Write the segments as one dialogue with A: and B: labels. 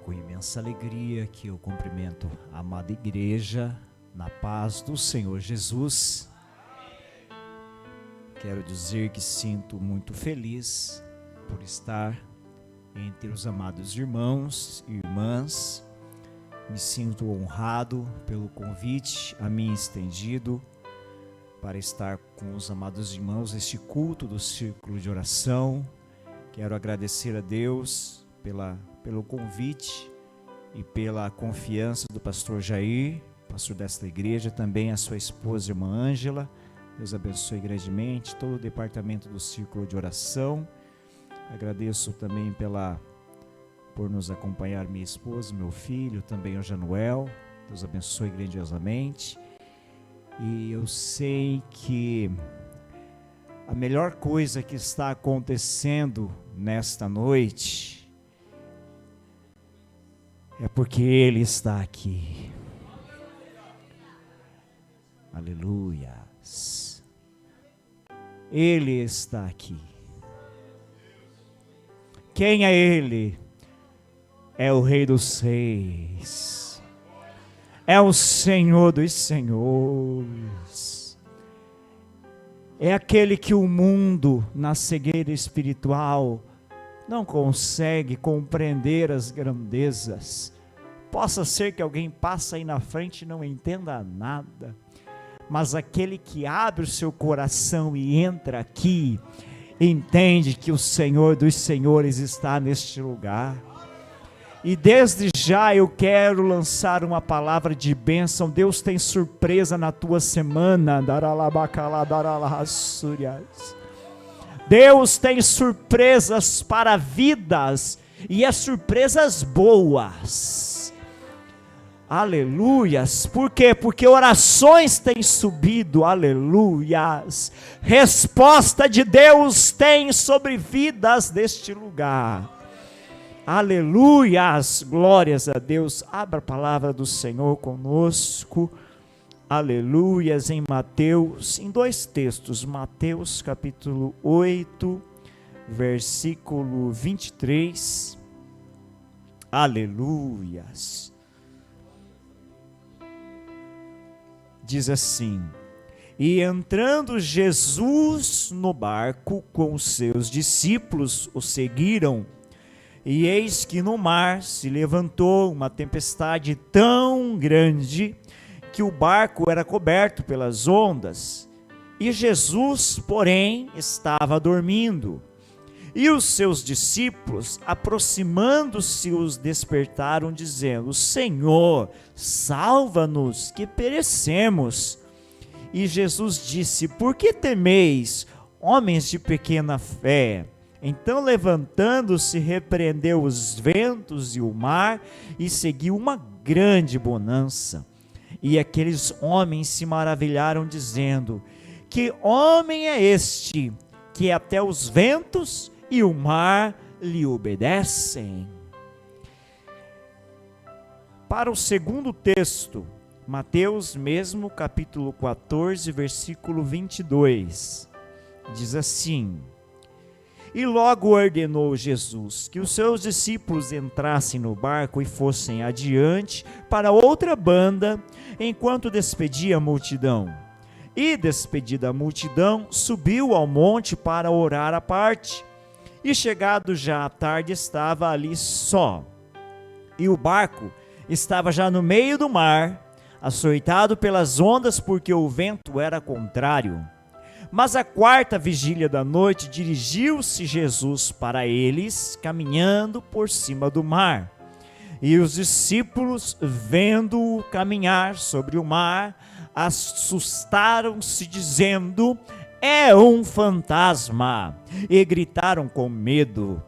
A: Com imensa alegria que eu cumprimento a amada igreja na paz do Senhor Jesus. Quero dizer que sinto muito feliz por estar entre os amados irmãos e irmãs. Me sinto honrado pelo convite a mim estendido para estar com os amados irmãos neste culto do círculo de oração. Quero agradecer a Deus pelo convite e pela confiança do pastor Jair, pastor desta igreja, também a sua esposa, irmã Ângela. Deus abençoe grandemente todo o departamento do círculo de oração. Agradeço também por nos acompanhar minha esposa, meu filho, também o Januel. Deus abençoe grandiosamente. E eu sei que a melhor coisa que está acontecendo nesta noite é porque Ele está aqui. Aleluia. Ele está aqui. Quem é Ele? É o Rei dos Reis. É o Senhor dos Senhores. É aquele que o mundo, na cegueira espiritual, não consegue compreender as grandezas. Possa ser que alguém passe aí na frente e não entenda nada, mas aquele que abre o seu coração e entra aqui, entende que o Senhor dos Senhores está neste lugar. E desde já eu quero lançar uma palavra de bênção. Deus tem surpresa na tua semana. Deus tem surpresas para vidas, e é surpresas boas. Aleluias. Por quê? Porque orações têm subido. Aleluias. Resposta de Deus tem sobre vidas deste lugar. Aleluias, glórias a Deus. Abra a palavra do Senhor conosco. Aleluias, em Mateus, em dois textos, Mateus capítulo 8, versículo 23. Aleluias. Diz assim: E entrando Jesus no barco com os seus discípulos, o seguiram. E eis que no mar se levantou uma tempestade tão grande que o barco era coberto pelas ondas. E Jesus, porém, estava dormindo. E os seus discípulos, aproximando-se, os despertaram, dizendo: Senhor, salva-nos, que perecemos. E Jesus disse: Por que temeis, homens de pequena fé? Então, levantando-se, repreendeu os ventos e o mar, e seguiu uma grande bonança. E aqueles homens se maravilharam, dizendo: Que homem é este, que até os ventos e o mar lhe obedecem? Para o segundo texto, Mateus mesmo, capítulo 14, versículo 22, diz assim: E logo ordenou Jesus que os seus discípulos entrassem no barco e fossem adiante para outra banda, enquanto despedia a multidão. E despedida a multidão, subiu ao monte para orar à parte. E chegado já à tarde, estava ali só. E o barco estava já no meio do mar, açoitado pelas ondas, porque o vento era contrário. Mas à quarta vigília da noite, dirigiu-se Jesus para eles, caminhando por cima do mar. E os discípulos, vendo-o caminhar sobre o mar, assustaram-se, dizendo: É um fantasma! E gritaram com medo.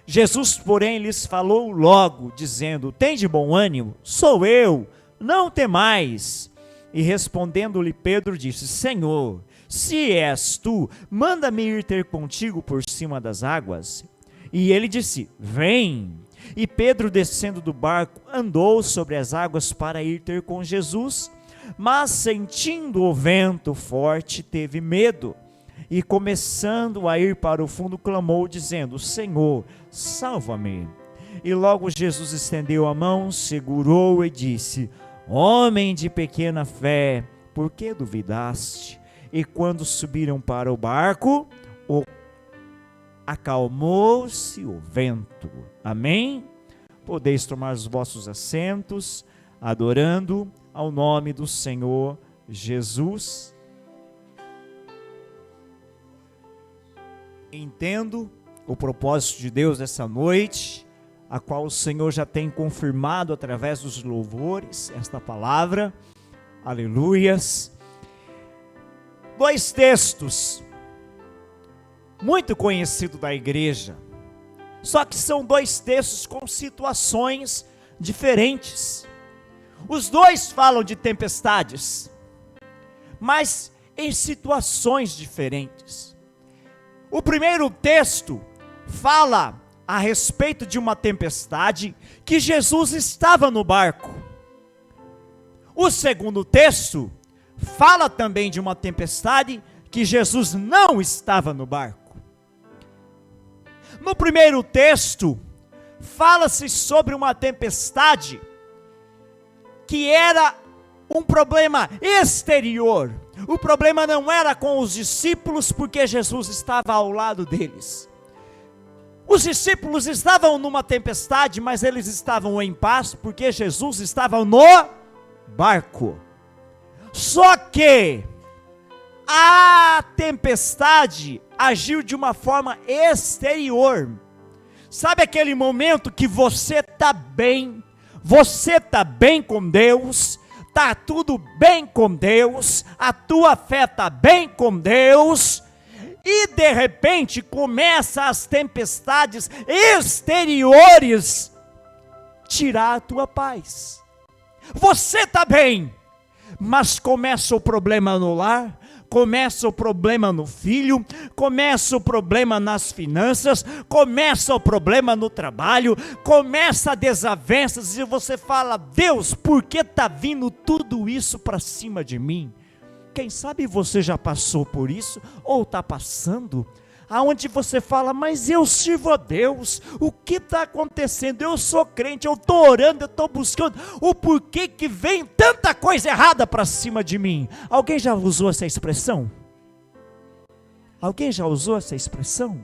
A: Jesus, porém, lhes falou logo, dizendo: Tende bom ânimo, sou eu, não temais. E respondendo-lhe Pedro, disse: Senhor, se és tu, manda-me ir ter contigo por cima das águas. E ele disse: Vem. E Pedro, descendo do barco, andou sobre as águas para ir ter com Jesus, mas sentindo o vento forte, teve medo. E começando a ir para o fundo, clamou, dizendo: Senhor, salva-me. E logo Jesus estendeu a mão, segurou e disse: homem de pequena fé, por que duvidaste? E quando subiram para o barco, acalmou-se o vento. Amém? Podeis tomar os vossos assentos, adorando ao nome do Senhor Jesus. Entendo o propósito de Deus essa noite, a qual o Senhor já tem confirmado através dos louvores, esta palavra, aleluias. Dois textos, muito conhecidos da igreja, só que são dois textos com situações diferentes. Os dois falam de tempestades, mas em situações diferentes. O primeiro texto fala a respeito de uma tempestade que Jesus estava no barco. O segundo texto fala também de uma tempestade que Jesus não estava no barco. No primeiro texto, fala-se sobre uma tempestade que era um problema exterior. O problema não era com os discípulos, porque Jesus estava ao lado deles. Os discípulos estavam numa tempestade, mas eles estavam em paz, porque Jesus estava no barco. Só que a tempestade agiu de uma forma exterior. Sabe aquele momento que você está bem com Deus, está tudo bem com Deus, a tua fé está bem com Deus, e de repente começa as tempestades exteriores tirar a tua paz. Você está bem, mas começa o problema no lar, começa o problema no filho, começa o problema nas finanças, começa o problema no trabalho, começa desavenças e você fala: Deus, por que está vindo tudo isso para cima de mim? Quem sabe você já passou por isso, ou está passando, aonde você fala: mas eu sirvo a Deus, o que está acontecendo? Eu sou crente, eu estou orando, eu estou buscando, o porquê que vem tanta coisa errada para cima de mim? Alguém já usou essa expressão? Alguém já usou essa expressão?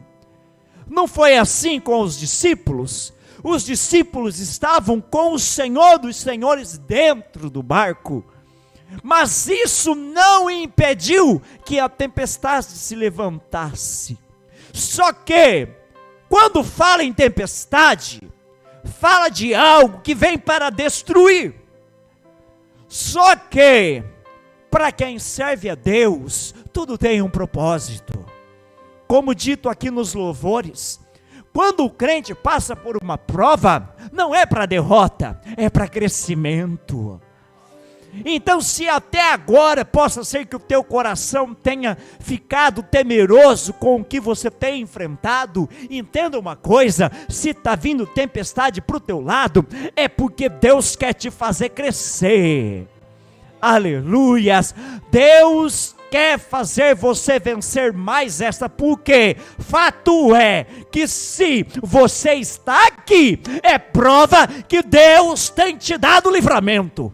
A: Não foi assim com os discípulos? Os discípulos estavam com o Senhor dos Senhores dentro do barco, mas isso não impediu que a tempestade se levantasse. Só que, quando fala em tempestade, fala de algo que vem para destruir. Só que, para quem serve a Deus, tudo tem um propósito. Como dito aqui nos louvores, quando o crente passa por uma prova, não é para derrota, é para crescimento. Então, se até agora possa ser que o teu coração tenha ficado temeroso com o que você tem enfrentado, entenda uma coisa: se está vindo tempestade para o teu lado, é porque Deus quer te fazer crescer. Aleluias! Deus quer fazer você vencer mais esta, porque fato é que se você está aqui, é prova que Deus tem te dado livramento.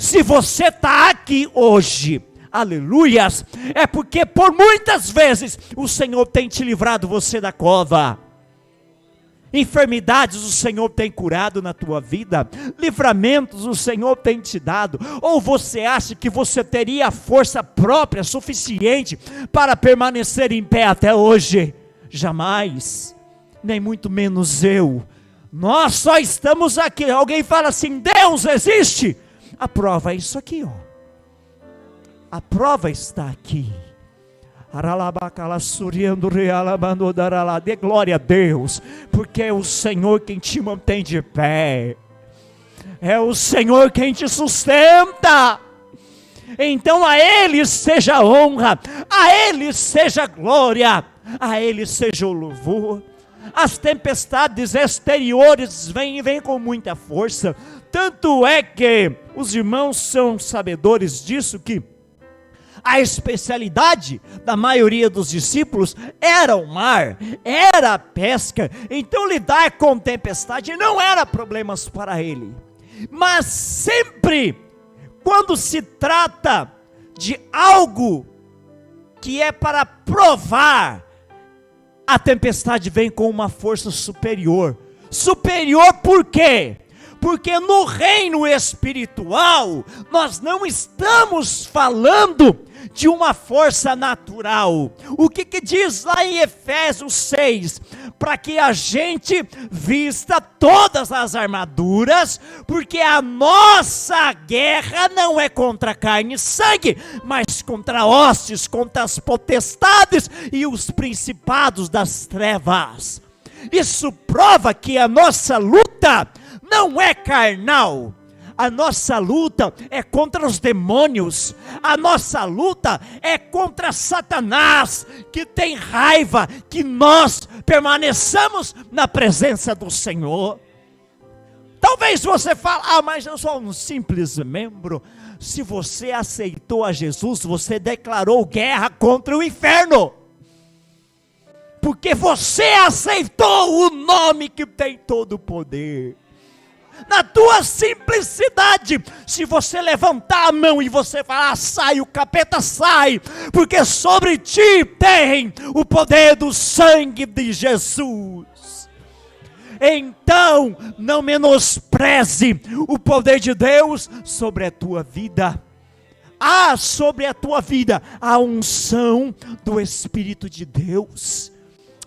A: Se você está aqui hoje, aleluias, é porque por muitas vezes o Senhor tem te livrado você da cova. Enfermidades o Senhor tem curado na tua vida, livramentos o Senhor tem te dado. Ou você acha que você teria força própria suficiente para permanecer em pé até hoje? Jamais, nem muito menos eu. Nós só estamos aqui. Alguém fala assim: Deus existe? A prova é isso aqui, ó. A prova está aqui. Dê glória a Deus, porque é o Senhor quem te mantém de pé. É o Senhor quem te sustenta. Então a Ele seja honra, a Ele seja glória, a Ele seja o louvor. As tempestades exteriores vêm com muita força. Tanto é que os irmãos são sabedores disso, que A especialidade da maioria dos discípulos era o mar, era a pesca. Então lidar com tempestade não era problemas para ele. Mas sempre quando se trata de algo que é para provar, a tempestade vem com uma força superior. Superior por quê? Porque no reino espiritual, nós não estamos falando de uma força natural. O que diz lá em Efésios 6? Para que a gente vista todas as armaduras, porque a nossa guerra não é contra carne e sangue, mas contra hostes, contra as potestades e os principados das trevas. Isso prova que a nossa luta não é carnal. A nossa luta é contra os demônios. A nossa luta é contra Satanás, que tem raiva que nós permaneçamos na presença do Senhor. Talvez você fale, mas eu sou um simples membro. Se você aceitou a Jesus, você declarou guerra contra o inferno. Porque você aceitou o nome que tem todo o poder. Na tua simplicidade, se você levantar a mão e você falar, sai, o capeta sai, porque sobre ti tem o poder do sangue de Jesus. Então, não menospreze o poder de Deus sobre a tua vida. Há sobre a tua vida a unção do Espírito de Deus.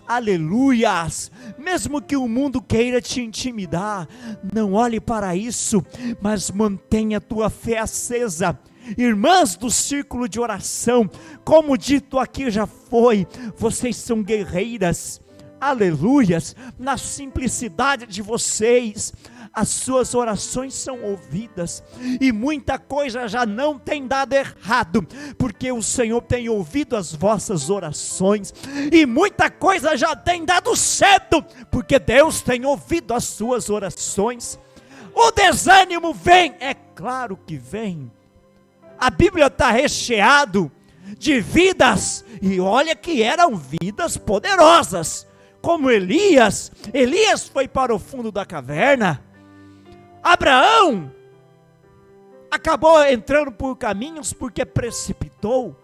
A: Aleluias, mesmo que o mundo queira te intimidar, não olhe para isso, mas mantenha a tua fé acesa. Irmãs do círculo de oração, como dito aqui já foi, vocês são guerreiras, aleluias, na simplicidade de vocês, as suas orações são ouvidas, e muita coisa já não tem dado errado, porque o Senhor tem ouvido as vossas orações, e muita coisa já tem dado certo, porque Deus tem ouvido as suas orações. O desânimo vem, é claro que vem. A Bíblia está recheado de vidas, e olha que eram vidas poderosas, como Elias foi para o fundo da caverna. Abraão acabou entrando por caminhos porque precipitou.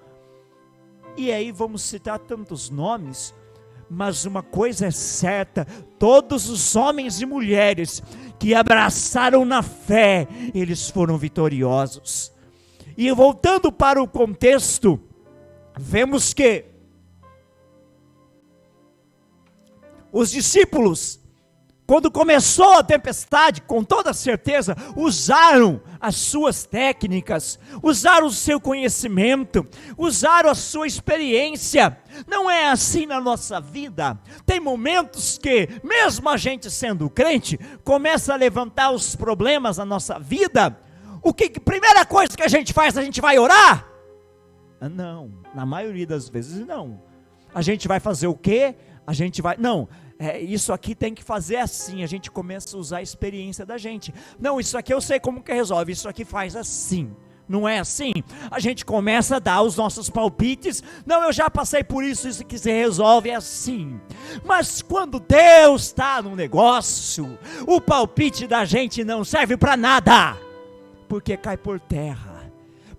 A: E aí vamos citar tantos nomes, mas uma coisa é certa: todos os homens e mulheres que abraçaram na fé, eles foram vitoriosos. E voltando para o contexto, vemos que os discípulos, quando começou a tempestade, com toda certeza, usaram as suas técnicas, usaram o seu conhecimento, usaram a sua experiência. Não é assim na nossa vida. Tem momentos que, mesmo a gente sendo crente, começa a levantar os problemas na nossa vida. Primeira coisa que a gente faz, a gente vai orar? Não, na maioria das vezes não. A gente vai fazer o quê? Isso aqui tem que fazer assim. A gente começa a usar a experiência da gente. Não, isso aqui eu sei como que resolve, isso aqui faz assim. Não é assim? A gente começa a dar os nossos palpites. Não, eu já passei por isso, isso que se resolve é assim. Mas quando Deus está no negócio, o palpite da gente não serve para nada, porque cai por terra.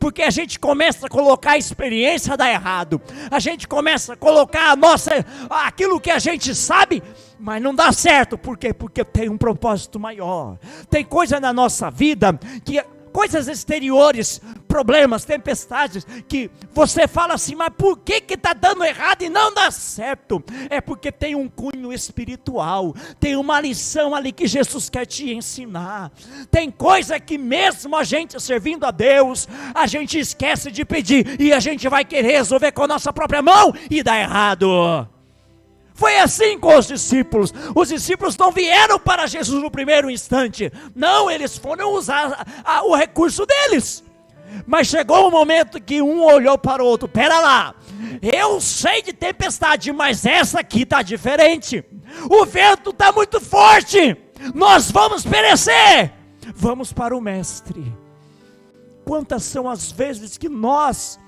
A: Porque a gente começa a colocar a experiência dá errado, a gente começa a colocar aquilo que a gente sabe, mas não dá certo. Por quê? Porque tem um propósito maior. Tem coisa na nossa vida, coisas exteriores, problemas, tempestades, que você fala assim, mas por que está dando errado e não dá certo? É porque tem um cunho espiritual, tem uma lição ali que Jesus quer te ensinar. Tem coisa que mesmo a gente servindo a Deus, a gente esquece de pedir, e a gente vai querer resolver com a nossa própria mão, e dá errado. Foi assim com os discípulos. Os discípulos não vieram para Jesus no primeiro instante. Não, eles foram usar o recurso deles. Mas chegou um momento que um olhou para o outro. Pera lá, eu sei de tempestade, mas essa aqui está diferente. O vento está muito forte. Nós vamos perecer. Vamos para o mestre. Quantas são as vezes que nós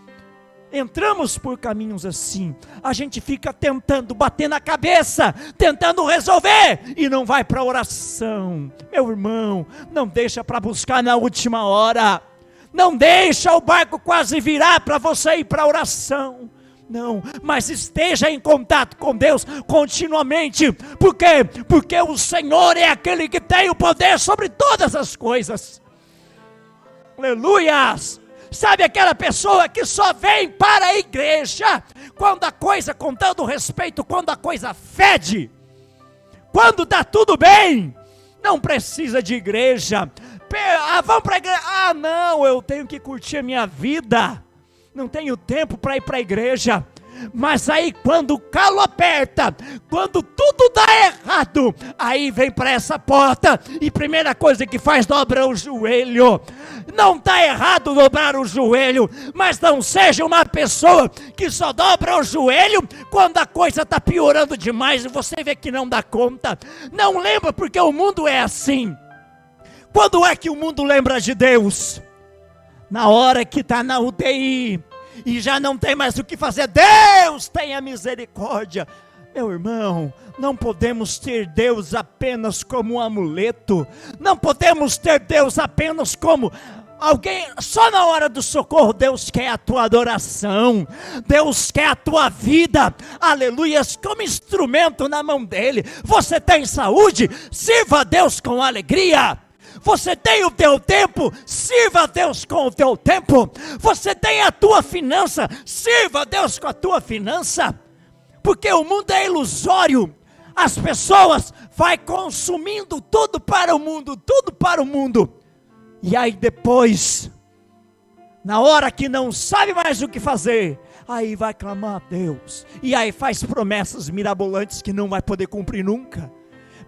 A: entramos por caminhos assim, a gente fica tentando bater na cabeça, tentando resolver, e não vai para a oração. Meu irmão, não deixa para buscar na última hora, não deixa o barco quase virar para você ir para a oração. Não, mas esteja em contato com Deus continuamente. Por quê? Porque o Senhor é aquele que tem o poder sobre todas as coisas. Aleluias! Sabe aquela pessoa que só vem para a igreja quando a coisa, com todo respeito, quando a coisa fede, quando está tudo bem, não precisa de igreja. Vamos para a igreja. Não, eu tenho que curtir a minha vida, não tenho tempo para ir para a igreja. Mas aí quando o calo aperta, quando tudo dá errado, aí vem para essa porta e primeira coisa que faz, dobra o joelho. Não está errado dobrar o joelho, mas não seja uma pessoa que só dobra o joelho quando a coisa está piorando demais e você vê que não dá conta. Não lembra, porque o mundo é assim. Quando é que o mundo lembra de Deus? Na hora que está na UTI e já não tem mais o que fazer. Deus tenha misericórdia. Meu irmão, não podemos ter Deus apenas como um amuleto, não podemos ter Deus apenas como alguém, só na hora do socorro. Deus quer a tua adoração, Deus quer a tua vida, aleluias, como instrumento na mão dele. Você tem saúde? Sirva a Deus com alegria. Você tem o teu tempo? Sirva a Deus com o teu tempo. Você tem a tua finança? Sirva a Deus com a tua finança. Porque o mundo é ilusório. As pessoas vão consumindo tudo para o mundo, tudo para o mundo. E aí depois, na hora que não sabe mais o que fazer, aí vai clamar a Deus. E aí faz promessas mirabolantes que não vai poder cumprir nunca.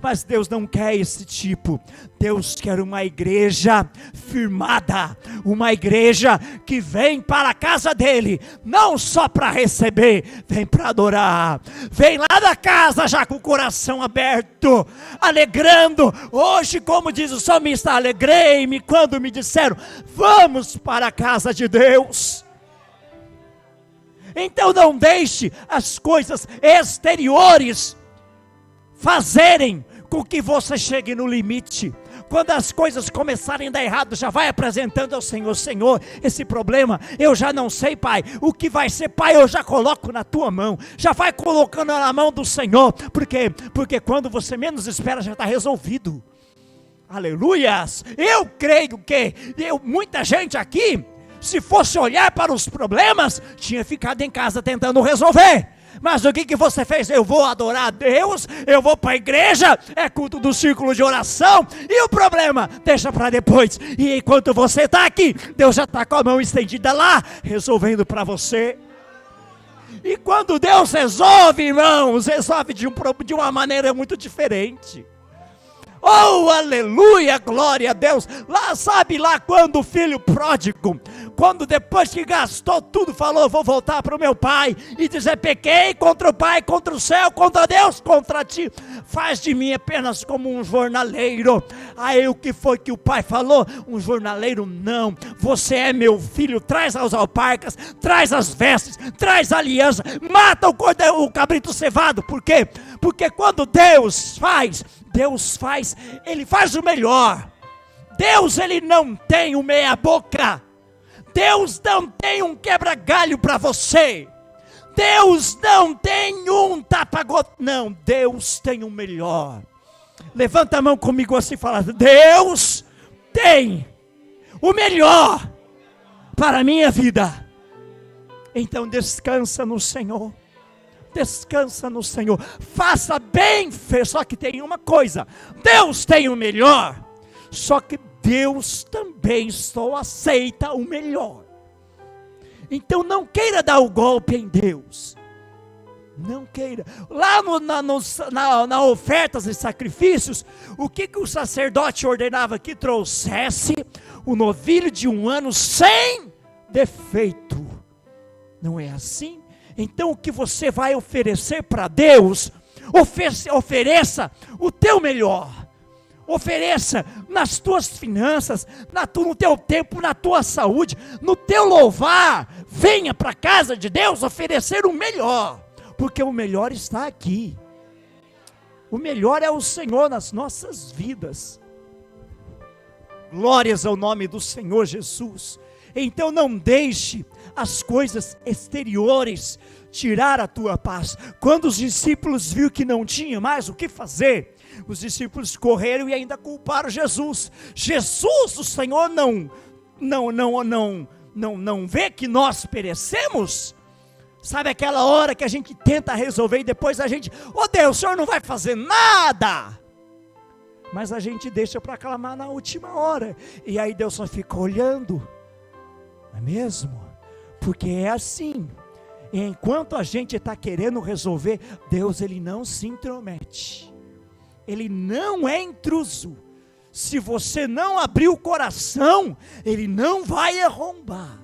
A: Mas Deus não quer esse tipo. Deus quer uma igreja firmada, uma igreja que vem para a casa dele, não só para receber, vem para adorar, vem lá da casa já com o coração aberto, alegrando. Hoje, como diz o salmista, alegrei-me quando me disseram, vamos para a casa de Deus. Então não deixe as coisas exteriores fazerem com que você chegue no limite. Quando as coisas começarem a dar errado, já vai apresentando ao Senhor: Senhor, esse problema eu já não sei, Pai, o que vai ser, Pai, eu já coloco na tua mão. Já vai colocando na mão do Senhor. Por quê? Porque quando você menos espera, já está resolvido. Aleluias. Eu creio que muita gente aqui, se fosse olhar para os problemas, tinha ficado em casa tentando resolver. Mas o que você fez? Eu vou adorar a Deus, eu vou para a igreja, é culto do círculo de oração, e o problema deixa para depois. E enquanto você está aqui, Deus já está com a mão estendida lá, resolvendo para você. E quando Deus resolve, irmãos, resolve de uma maneira muito diferente. Oh, aleluia, glória a Deus. Lá, sabe lá quando o filho pródigo, quando depois que gastou tudo, falou: vou voltar para o meu pai e dizer, pequei contra o pai, contra o céu, contra Deus, contra ti, faz de mim apenas como um jornaleiro. Aí o que foi que o pai falou? Um jornaleiro não, você é meu filho, traz as alparcas, traz as vestes, traz a aliança, mata o cabrito cevado. Por quê? Porque quando Deus faz, Ele faz o melhor. Deus, Ele não tem um meia boca. Deus não tem um quebra-galho para você. Deus não tem um tapa-gota. Não, Deus tem o melhor. Levanta a mão comigo assim e fala: Deus tem o melhor para a minha vida. Então descansa no Senhor. Descansa no Senhor, faça bem, só que tem uma coisa: Deus tem o melhor, só que Deus também só aceita o melhor. Então não queira dar o golpe em Deus, não queira. Lá na ofertas e sacrifícios, o que o sacerdote ordenava? Que trouxesse o novilho de 1 ano sem defeito. Não é assim? Então o que você vai oferecer para Deus, ofereça o teu melhor. Ofereça nas tuas finanças, no teu tempo, na tua saúde, no teu louvar.
B: venha para a casa de Deus oferecer o melhor, porque o melhor está aqui. O melhor é o Senhor nas nossas vidas. Glórias ao nome do Senhor Jesus. Então não deixe as coisas exteriores tirar a tua paz. Quando os discípulos viram que não tinha mais o que fazer, os discípulos correram e ainda culparam Jesus. Jesus, o Senhor não vê que nós perecemos? Sabe aquela hora que a gente tenta resolver e depois a gente, oh Deus, o Senhor não vai fazer nada. Mas a gente deixa para clamar na última hora. E aí Deus só fica olhando. Não é mesmo? Porque é assim. E enquanto a gente está querendo resolver, Deus ele não se intromete. Ele não é intruso. Se você não abrir o coração, Ele não vai arrombar.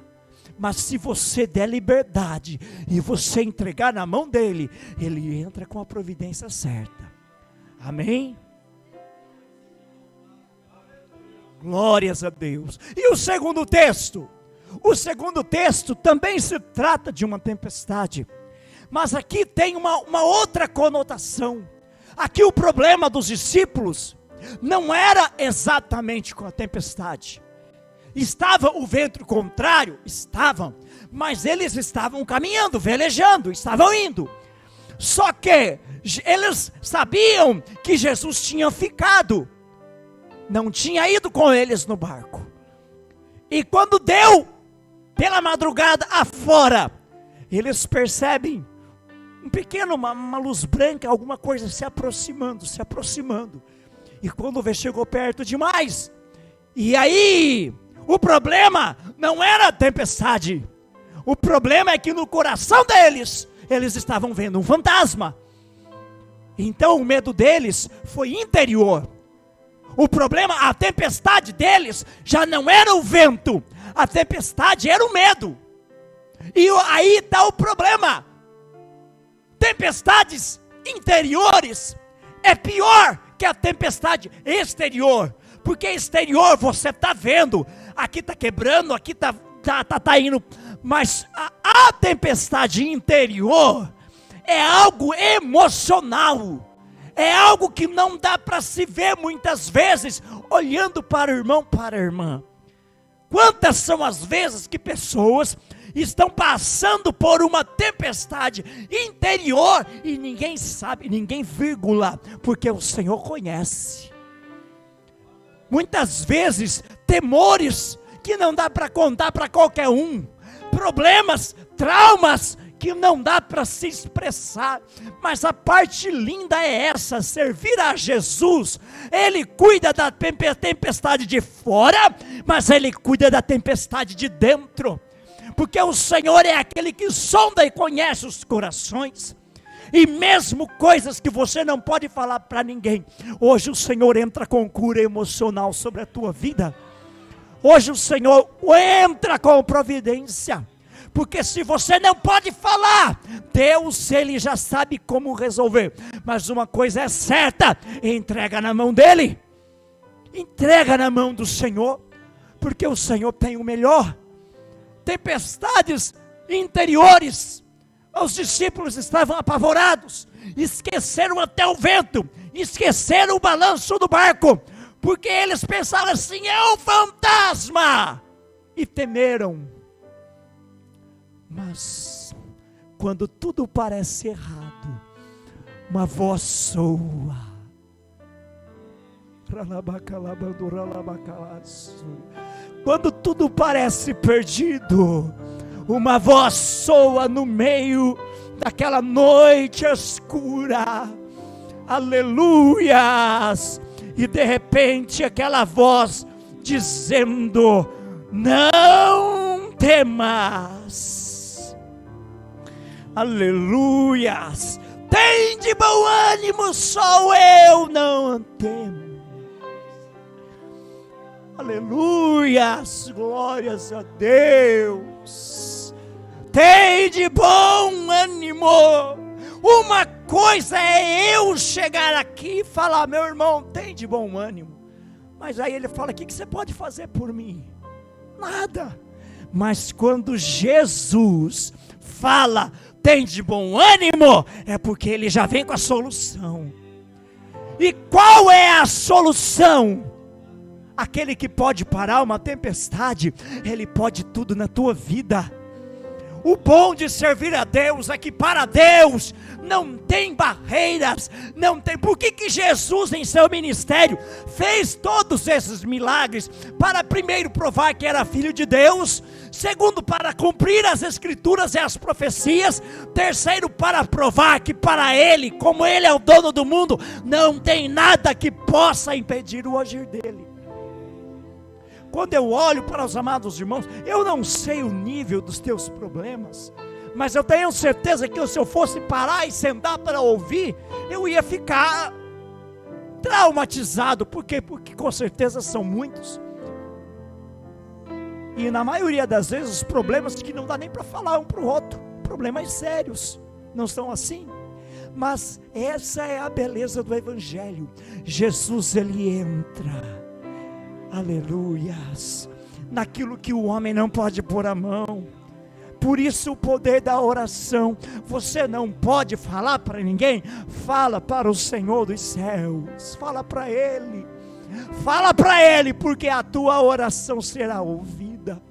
B: Mas se você der liberdade e você entregar na mão dEle, Ele entra com a providência certa. Amém? Glórias a Deus. E o segundo texto? O segundo texto também se trata de uma tempestade. Mas aqui tem uma outra conotação. Aqui o problema dos discípulos não era exatamente com a tempestade. Estava o vento contrário? Estavam. Mas eles estavam caminhando, velejando, estavam indo. Só que eles sabiam que Jesus tinha ficado. Não tinha ido com eles no barco. E quando deu, pela madrugada afora, eles percebem uma luz branca, alguma coisa se aproximando. E quando chegou perto demais, e aí, o problema não era a tempestade. O problema é que no coração deles, eles estavam vendo um fantasma. Então o medo deles foi interior. O problema, a tempestade deles, já não era o vento. A tempestade era o medo. E aí está o problema. Tempestades interiores é pior que a tempestade exterior. Porque exterior você está vendo, aqui está quebrando, aqui está indo. Mas a tempestade interior é algo emocional. É algo que não dá para se ver muitas vezes, olhando para o irmão, para a irmã. Quantas são as vezes que pessoas estão passando por uma tempestade interior e ninguém sabe, ninguém vírgula, porque o Senhor conhece. Muitas vezes temores que não dá para contar para qualquer um, problemas, traumas que não dá para se expressar, mas a parte linda é essa, servir a Jesus. Ele cuida da tempestade de fora, mas Ele cuida da tempestade de dentro, porque o Senhor é aquele que sonda e conhece os corações, e mesmo coisas que você não pode falar para ninguém, hoje o Senhor entra com cura emocional sobre a tua vida. Hoje o Senhor entra com providência, porque se você não pode falar, Deus Ele já sabe como resolver. Mas uma coisa é certa, entrega na mão dEle, entrega na mão do Senhor, porque o Senhor tem o melhor. Tempestades interiores, os discípulos estavam apavorados, esqueceram até o vento, esqueceram o balanço do barco, porque eles pensaram assim, é um fantasma, e temeram. Mas quando tudo parece errado, uma voz soa. Quando tudo parece perdido, uma voz soa no meio daquela noite escura. Aleluias! E de repente aquela voz dizendo, não temas. Aleluias! Tem de bom ânimo, só eu não temo. Aleluias! Glórias a Deus! Tem de bom ânimo. Uma coisa é eu chegar aqui e falar, meu irmão, tem de bom ânimo. Mas aí ele fala, o que você pode fazer por mim? Nada. Mas quando Jesus fala, tem de bom ânimo, é porque ele já vem com a solução. E qual é a solução? Aquele que pode parar uma tempestade, ele pode tudo na tua vida. O bom de servir a Deus é que para Deus não tem barreiras, não tem. Por que Jesus em seu ministério fez todos esses milagres? Para primeiro provar que era filho de Deus, segundo para cumprir as escrituras e as profecias, terceiro para provar que para Ele, como Ele é o dono do mundo, não tem nada que possa impedir o agir dEle. Quando eu olho para os amados irmãos, eu não sei o nível dos teus problemas, mas eu tenho certeza que se eu fosse parar e sentar para ouvir, eu ia ficar traumatizado. Por quê? Porque com certeza são muitos. E na maioria das vezes os problemas que não dá nem para falar um para o outro, problemas sérios, não são assim? Mas essa é a beleza do Evangelho. Jesus, ele entra, aleluias, naquilo que o homem não pode pôr a mão. Por isso o poder da oração. Você não pode falar para ninguém, fala para o Senhor dos céus, fala para Ele, porque a tua oração será ouvida.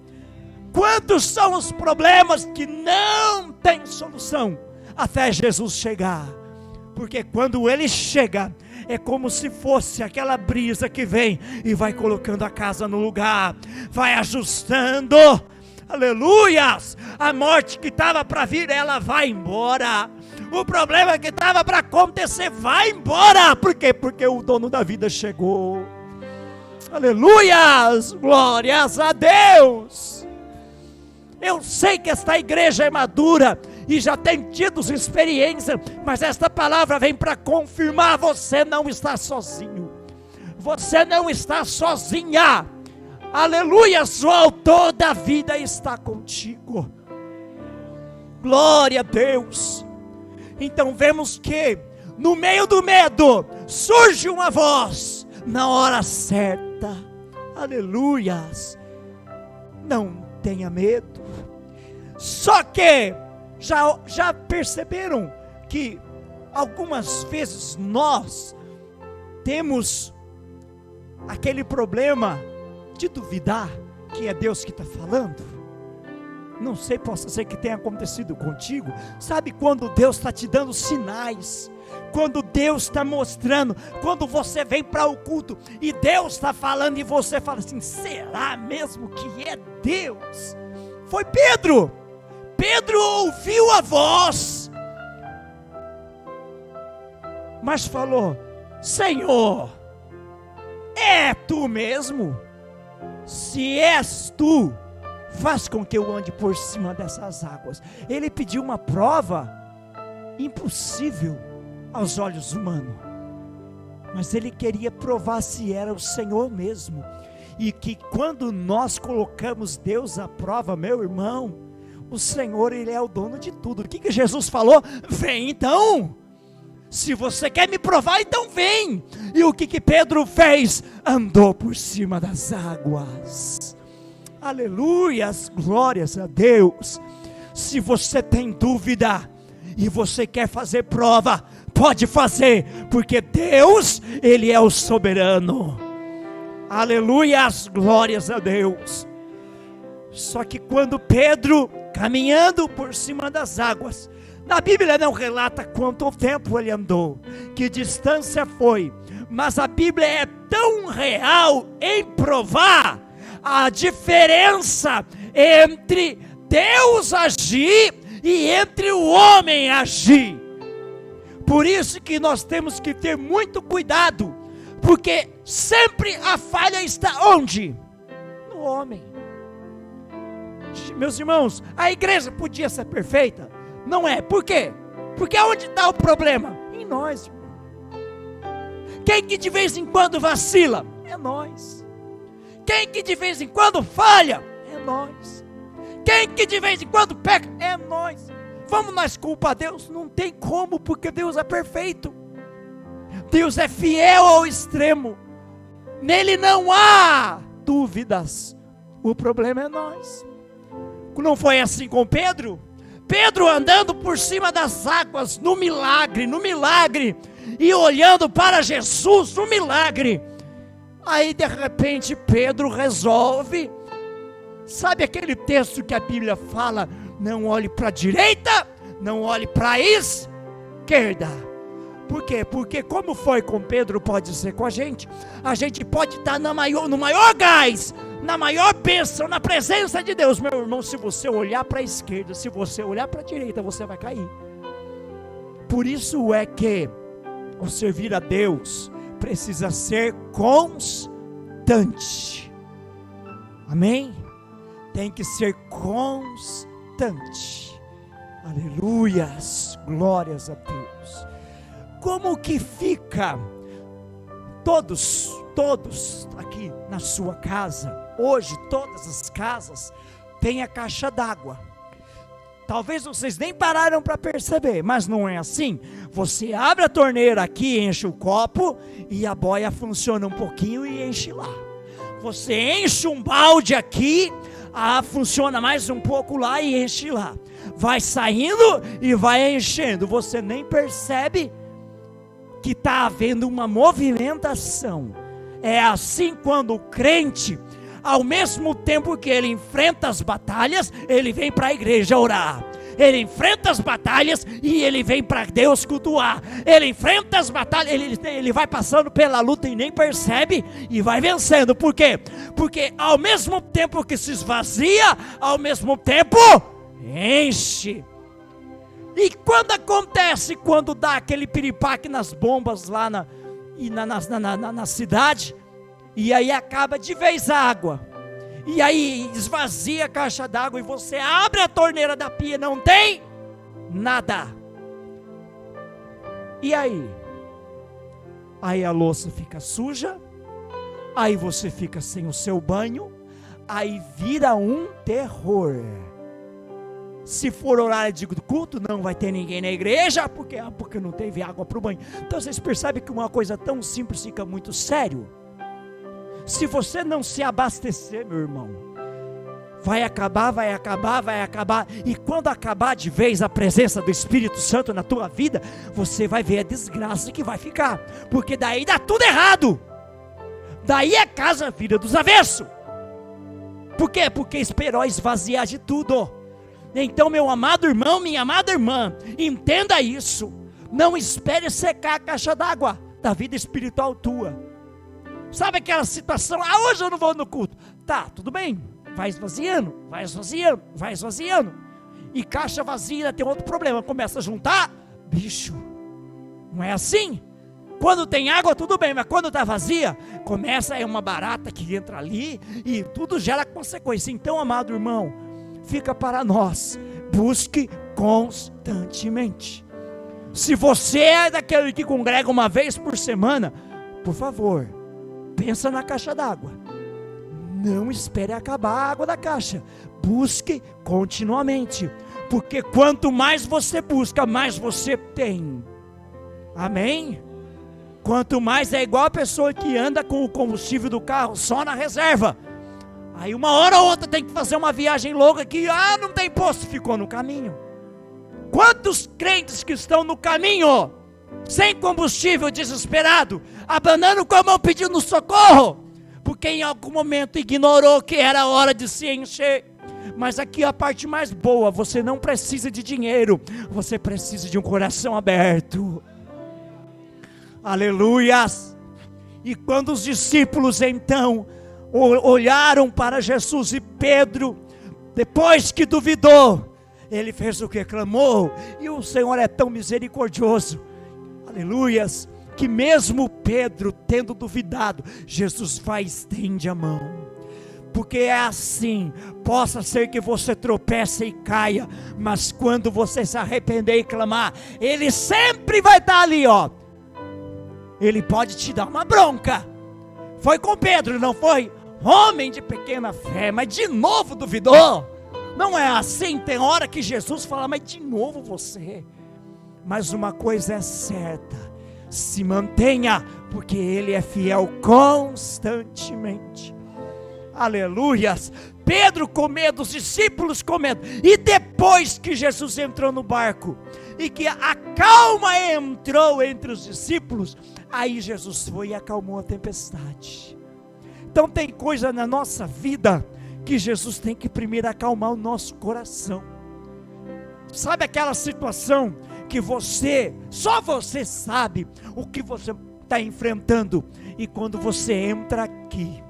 B: Quantos são os problemas que não tem solução até Jesus chegar? Porque quando Ele chega, é como se fosse aquela brisa que vem e vai colocando a casa no lugar, vai ajustando, aleluias, a morte que estava para vir, ela vai embora, o problema que estava para acontecer vai embora. Por quê? Porque o dono da vida chegou, aleluias, glórias a Deus. Eu sei que esta igreja é madura e já tem tido experiência, mas esta palavra vem para confirmar: você não está sozinho, você não está sozinha, aleluia, o autor da vida está contigo, glória a Deus. Então vemos que no meio do medo surge uma voz na hora certa, aleluias, não tenha medo. Só que já perceberam que algumas vezes nós temos aquele problema de duvidar que é Deus que está falando? Não sei, possa ser que tenha acontecido contigo. Sabe quando Deus está te dando sinais, quando Deus está mostrando, quando você vem para o culto e Deus está falando e você fala assim: será mesmo que é Deus? Foi Pedro ouviu a voz, mas falou: Senhor, é tu mesmo? Se és tu, faz com que eu ande por cima dessas águas. Ele pediu uma prova impossível aos olhos humanos, mas ele queria provar se era o Senhor mesmo. E que quando nós colocamos Deus à prova, meu irmão, o Senhor, Ele é o dono de tudo. O que Jesus falou? Vem então. Se você quer me provar, então vem. E o que Pedro fez? Andou por cima das águas. Aleluias, glórias a Deus. Se você tem dúvida e você quer fazer prova, pode fazer, porque Deus, Ele é o soberano. Aleluias, glórias a Deus. Só que quando Pedro, caminhando por cima das águas, na Bíblia não relata quanto tempo ele andou, que distância foi, mas a Bíblia é tão real em provar a diferença entre Deus agir e entre o homem agir. Por isso que nós temos que ter muito cuidado, porque sempre a falha está onde? No homem. Meus irmãos, a igreja podia ser perfeita? Não é. Por quê? Porque aonde está o problema? Em nós, irmão. Quem que de vez em quando vacila? É nós. Quem que de vez em quando falha? É nós. Quem que de vez em quando peca? É nós. Vamos nós culpar Deus? Não tem como, porque Deus é perfeito. Deus é fiel ao extremo. Nele não há dúvidas. O problema é nós. Não foi assim com Pedro? Pedro andando por cima das águas, no milagre, e olhando para Jesus, no milagre. Aí de repente Pedro resolve, sabe aquele texto que a Bíblia fala, não olhe para a direita, não olhe para a esquerda. Por quê? Porque como foi com Pedro, pode ser com a gente pode estar no maior gás, na maior bênção, na presença de Deus. Meu irmão, se você olhar para a esquerda, se você olhar para a direita, você vai cair. Por isso é que o servir a Deus precisa ser constante. Amém? Tem que ser constante. Aleluias, glórias a Deus. Como que fica todos aqui na sua casa? Hoje todas as casas têm a caixa d'água. Talvez vocês nem pararam para perceber, mas não é assim. Você abre a torneira aqui, enche o copo e a boia funciona um pouquinho e enche lá. Você enche um balde aqui, funciona mais um pouco lá e enche lá. Vai saindo e vai enchendo. Você nem percebe que está havendo uma movimentação. É assim quando o crente, ao mesmo tempo que ele enfrenta as batalhas, ele vem para a igreja orar. Ele enfrenta as batalhas e ele vem para Deus cultuar. Ele enfrenta as batalhas, ele vai passando pela luta e nem percebe e vai vencendo. Por quê? Porque ao mesmo tempo que se esvazia, ao mesmo tempo enche. E quando acontece, quando dá aquele piripaque nas bombas lá na cidade, e aí acaba de vez a água, e aí esvazia a caixa d'água, e você abre a torneira da pia, não tem nada. E aí a louça fica suja, aí você fica sem o seu banho, aí vira um terror. Se for horário de culto, não vai ter ninguém na igreja, porque não teve água para o banho. Então vocês percebem que uma coisa tão simples fica muito sério. Se você não se abastecer, meu irmão, vai acabar, e quando acabar de vez a presença do Espírito Santo na tua vida, você vai ver a desgraça que vai ficar, porque daí dá tudo errado, daí a casa vira dos avessos. Por quê? Porque esperou esvaziar de tudo. Então, meu amado irmão, minha amada irmã, entenda isso. Não espere secar a caixa d'água da vida espiritual tua. Sabe aquela situação, hoje eu não vou no culto. Tá, tudo bem, vai esvaziando. E caixa vazia tem outro problema, começa a juntar bicho. Não é assim? Quando tem água tudo bem, mas quando está vazia, é uma barata que entra ali e tudo gera consequência. Então, amado irmão, fica para nós, busque constantemente. Se você é daquele que congrega uma vez por semana, por favor, pensa na caixa d'água. Não espere acabar a água da caixa, busque continuamente, porque quanto mais você busca, mais você tem. Amém? Quanto mais, é igual a pessoa que anda com o combustível do carro só na reserva. Aí uma hora ou outra tem que fazer uma viagem longa que não tem posto, ficou no caminho. Quantos crentes que estão no caminho, sem combustível, desesperado, abanando com a mão pedindo socorro, porque em algum momento ignorou que era hora de se encher. Mas aqui a parte mais boa, você não precisa de dinheiro, você precisa de um coração aberto. Aleluias! E quando os discípulos então olharam para Jesus, e Pedro, depois que duvidou, ele fez o que? Clamou. E o Senhor é tão misericordioso, aleluias, que mesmo Pedro tendo duvidado, Jesus vai e estende a mão. Porque é assim, possa ser que você tropece e caia, mas quando você se arrepender e clamar, Ele sempre vai estar ali, Ele pode te dar uma bronca. Foi com Pedro, não foi? Homem de pequena fé, mas de novo duvidou. Não é assim, tem hora que Jesus fala, mas de novo você. Mas uma coisa é certa, se mantenha, porque Ele é fiel constantemente. Aleluias. Pedro com medo, os discípulos com medo. E depois que Jesus entrou no barco e que a calma entrou entre os discípulos, aí Jesus foi e acalmou a tempestade. Então tem coisa na nossa vida que Jesus tem que primeiro acalmar o nosso coração. Sabe aquela situação que só você sabe o que você está enfrentando, e quando você entra aqui,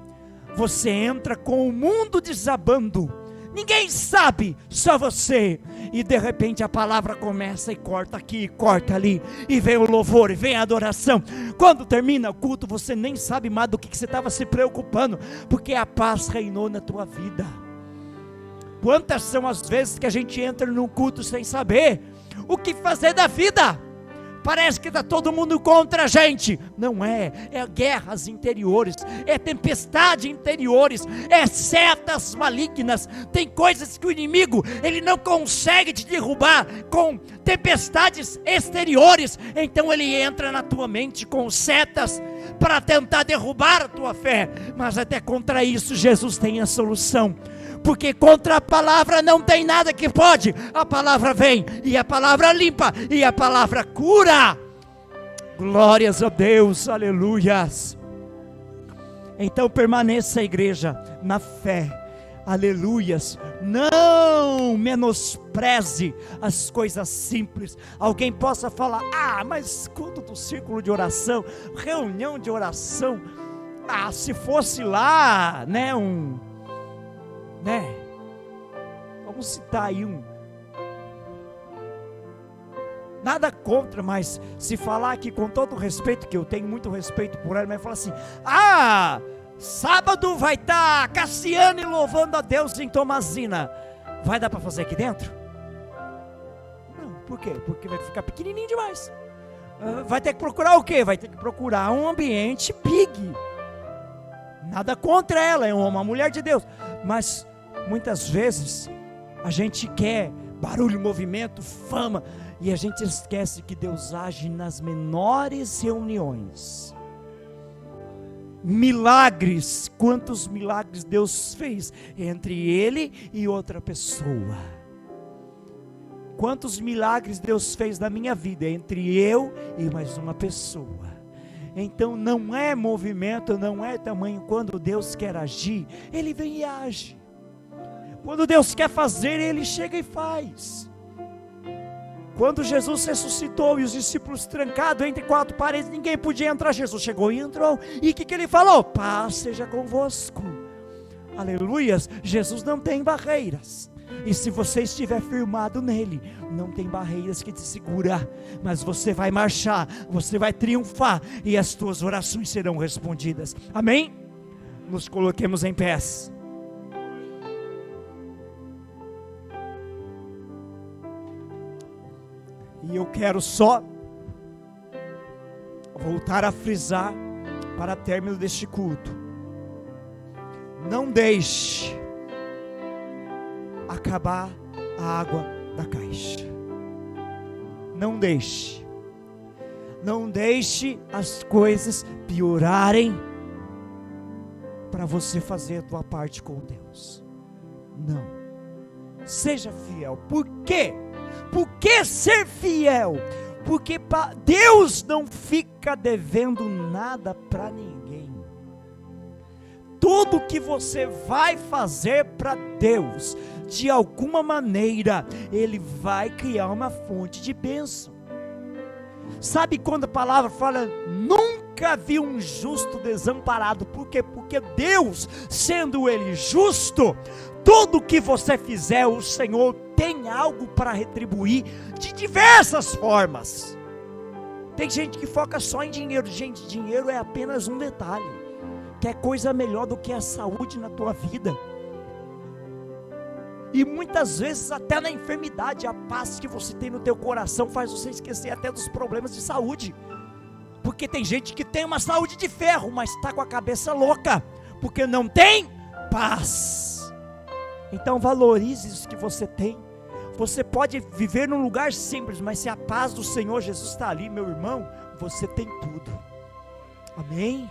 B: você entra com o mundo desabando, ninguém sabe, só você, e de repente a palavra começa e corta aqui, corta ali, e vem o louvor, e vem a adoração. Quando termina o culto, você nem sabe mais do que você estava se preocupando, porque a paz reinou na tua vida. Quantas são as vezes que a gente entra num culto sem saber o que fazer da vida? Parece que está todo mundo contra a gente. Não é, é guerras interiores, é tempestade interiores, é setas malignas. Tem coisas que o inimigo, ele não consegue te derrubar com tempestades exteriores. Então ele entra na tua mente com setas para tentar derrubar a tua fé. Mas até contra isso Jesus tem a solução. Porque contra a palavra não tem nada que pode. A palavra vem, e a palavra limpa, e a palavra cura. Glórias a Deus, aleluias. Então permaneça, igreja, na fé, aleluias. Não menospreze as coisas simples. Alguém possa falar: mas culto do círculo de oração, reunião de oração, se fosse lá, vamos citar aí nada contra, mas se falar aqui com todo o respeito, que eu tenho muito respeito por ela, mas falar assim: sábado vai estar Cassiane louvando a Deus em Tomazina, vai dar para fazer aqui dentro? Não, por quê? Porque vai ficar pequenininho demais. Vai ter que procurar o quê? Vai ter que procurar um ambiente big. Nada contra ela, é uma mulher de Deus, mas muitas vezes a gente quer barulho, movimento, fama, e a gente esquece que Deus age nas menores reuniões. Milagres, quantos milagres Deus fez entre ele e outra pessoa. Quantos milagres Deus fez na minha vida entre eu e mais uma pessoa. Então não é movimento, não é tamanho. Quando Deus quer agir, Ele vem e age. Quando Deus quer fazer, Ele chega e faz. Quando Jesus ressuscitou e os discípulos trancados entre quatro paredes, ninguém podia entrar, Jesus chegou e entrou. E o que Ele falou? Paz seja convosco. Aleluias. Jesus não tem barreiras. E se você estiver firmado nele, não tem barreiras que te segurar, mas você vai marchar, você vai triunfar, e as tuas orações serão respondidas. Amém? Nos coloquemos em pés. E eu quero só voltar a frisar para término deste culto: não deixe acabar a água da caixa. Não deixe as coisas piorarem para você fazer a tua parte com Deus. Não, seja fiel. Por quê? Por que ser fiel? Porque Deus não fica devendo nada para ninguém. Tudo que você vai fazer para Deus, de alguma maneira, Ele vai criar uma fonte de bênção. Sabe quando a palavra fala: nunca vi um justo desamparado? Por quê? Porque Deus, sendo Ele justo, tudo que você fizer, o Senhor tem algo para retribuir de diversas formas. Tem gente que foca só em dinheiro. Gente, dinheiro é apenas um detalhe. Quer coisa melhor do que a saúde na tua vida. E muitas vezes até na enfermidade, a paz que você tem no teu coração faz você esquecer até dos problemas de saúde. Porque tem gente que tem uma saúde de ferro, mas está com a cabeça louca, porque não tem paz. Então valorize isso que você tem. Você pode viver num lugar simples, mas se a paz do Senhor Jesus está ali, meu irmão, você tem tudo. Amém?